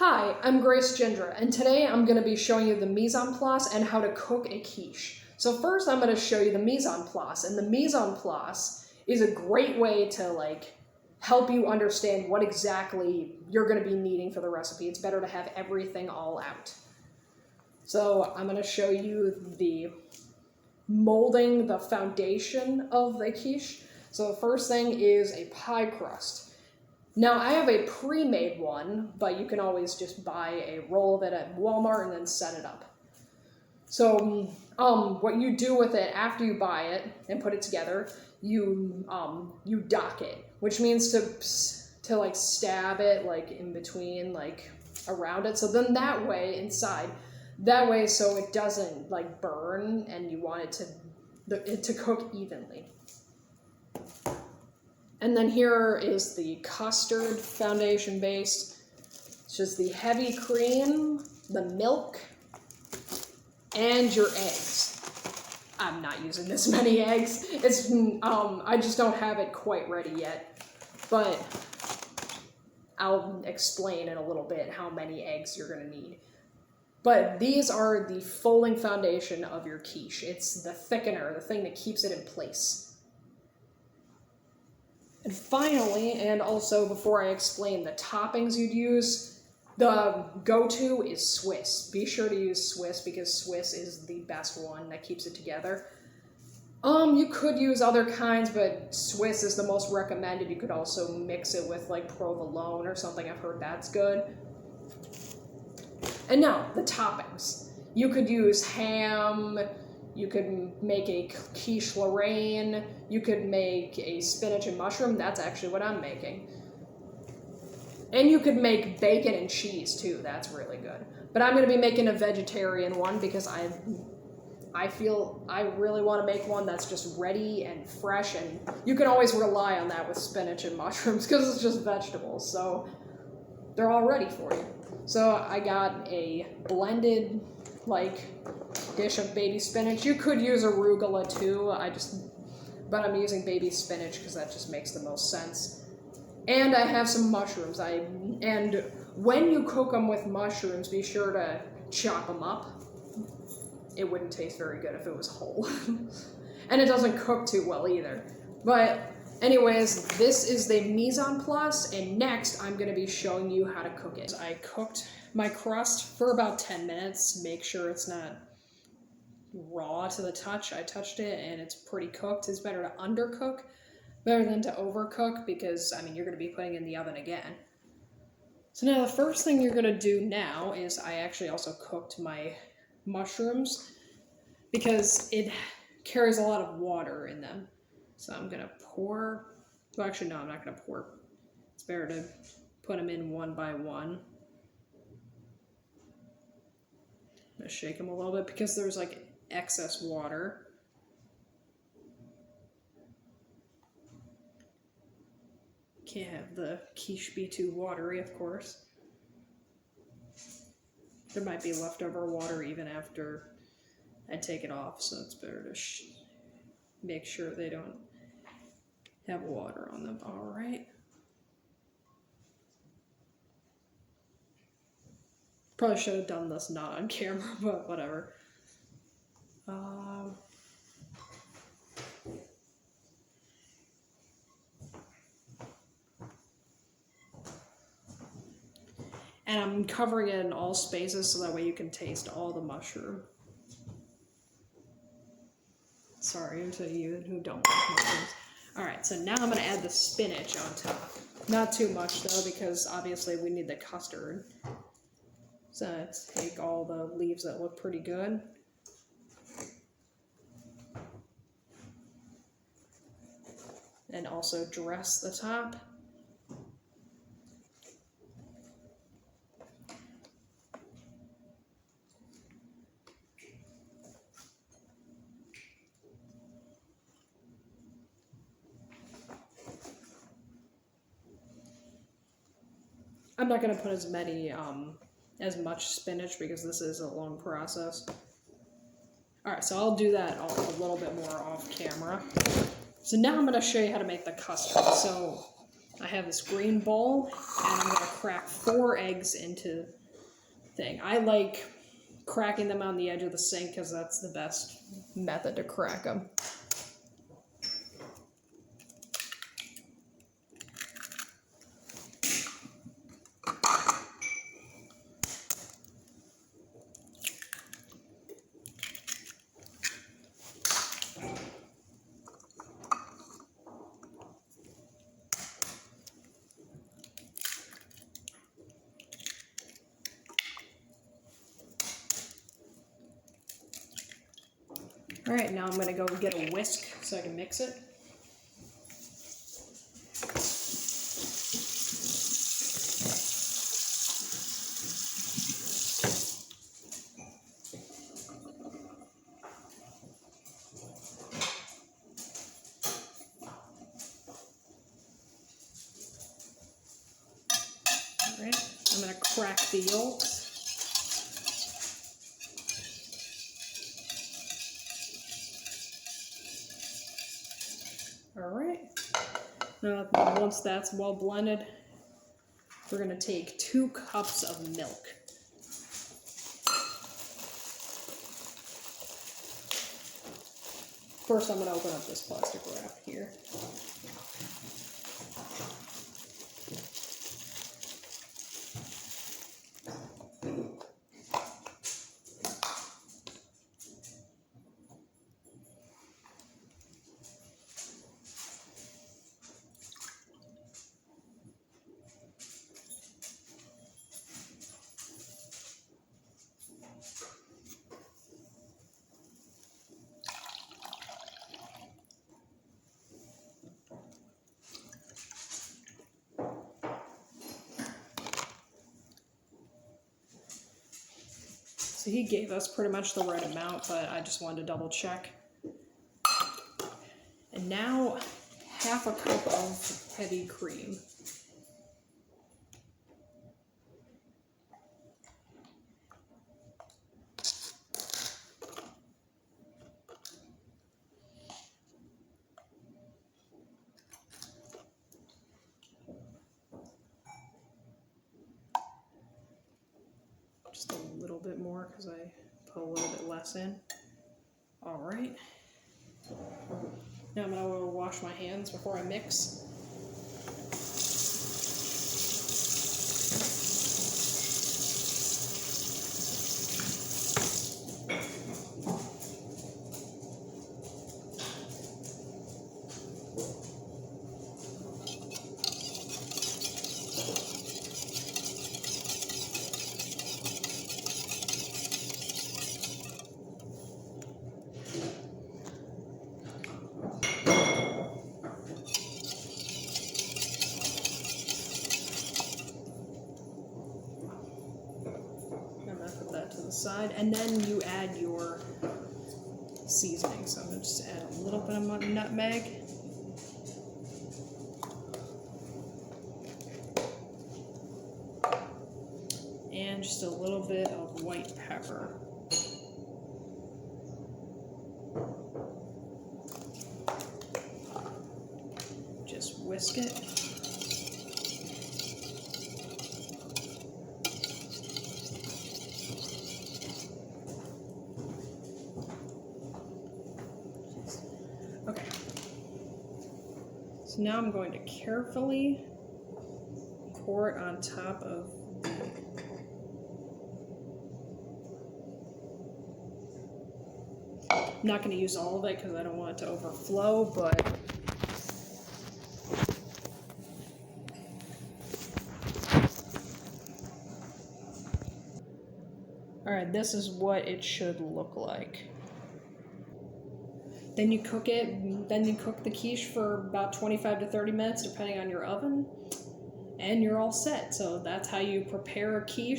Hi, I'm Grace Gindra, and today I'm going to be showing you the mise en place and how to cook a quiche. So first I'm going to show you the mise en place, and the mise en place is a great way to help you understand what exactly you're going to be needing for the recipe. It's better to have everything all out. So I'm going to show you the molding the foundation of the quiche. So the first thing is a pie crust. Now, I have a pre-made one, but you can always just buy a roll of it at Walmart and then set it up. So, what you do with it after you buy it and put it together, you dock it, which means to stab it in between, around it. So then that way inside, so it doesn't burn, and you want it to cook evenly. And then here is the custard foundation base. It's just the heavy cream, the milk, and your eggs. I'm not using this many eggs. It's I just don't have it quite ready yet, but I'll explain in a little bit how many eggs you're gonna need. But these are the folding foundation of your quiche. It's the thickener, the thing that keeps it in place. And finally, and also before I explain the toppings you'd use, the go-to is Swiss. Be sure to use Swiss because Swiss is the best one that keeps it together. You could use other kinds, but Swiss is the most recommended. You could also mix it with provolone or something. I've heard that's good. And now, the toppings. You could use ham. You could make a quiche Lorraine. You could make a spinach and mushroom. That's actually what I'm making. And you could make bacon and cheese too. That's really good. But I'm going to be making a vegetarian one because I feel I really want to make one that's just ready and fresh. And you can always rely on that with spinach and mushrooms because it's just vegetables. So they're all ready for you. So I got a blended dish of baby spinach. You could use arugula too. But I'm using baby spinach because that just makes the most sense. And I have some mushrooms. And when you cook them with mushrooms, be sure to chop them up. It wouldn't taste very good if it was whole. And it doesn't cook too well either. But anyways, this is the mise en place, and next I'm going to be showing you how to cook it. I cooked my crust for about 10 minutes. Make sure it's not raw to the touch. I touched it and it's pretty cooked. It's better to undercook better than to overcook because, you're going to be putting it in the oven again. So now the first thing you're going to do now is I actually also cooked my mushrooms because it carries a lot of water in them. So I'm going to pour, well actually no, I'm not going to pour. It's better to put them in one by one. I'm going to shake them a little bit because there's excess water. Can't have the quiche be too watery, of course. There might be leftover water even after I take it off, so it's better to make sure they don't have water on them. All right. Probably should have done this not on camera, but whatever. And I'm covering it in all spaces so that way you can taste all the mushroom. Sorry to you who don't like mushrooms. Alright, so now I'm going to add the spinach on top. Not too much though, because obviously we need the custard. So let's take all the leaves that look pretty good. And also dress the top. I'm not going to put as much spinach because this is a long process. Alright, so I'll do that a little bit more off camera. So now I'm going to show you how to make the custard. So I have this green bowl, and I'm gonna crack 4 eggs into thing. I like cracking them on the edge of the sink because that's the best method to crack them. All right, now I'm gonna go get a whisk so I can mix it. All right, I'm gonna crack the yolks. All right, now once that's well blended, we're gonna take 2 cups of milk. First, I'm gonna open up this plastic wrap here. So he gave us pretty much the right amount, but I just wanted to double check. And now, half a cup of heavy cream. Just a little bit more because I put a little bit less in. All right. Now I'm going to wash my hands before I mix. To the side, and then you add your seasoning. So I'm going to just add a little bit of nutmeg. And just a little bit of white pepper. Just whisk it. Okay, so now I'm going to carefully pour it on top of I'm not going to use all of it because I don't want it to overflow, but alright, this is what it should look like. Then you cook it, then you cook the quiche for about 25 to 30 minutes, depending on your oven, and you're all set. So that's how you prepare a quiche.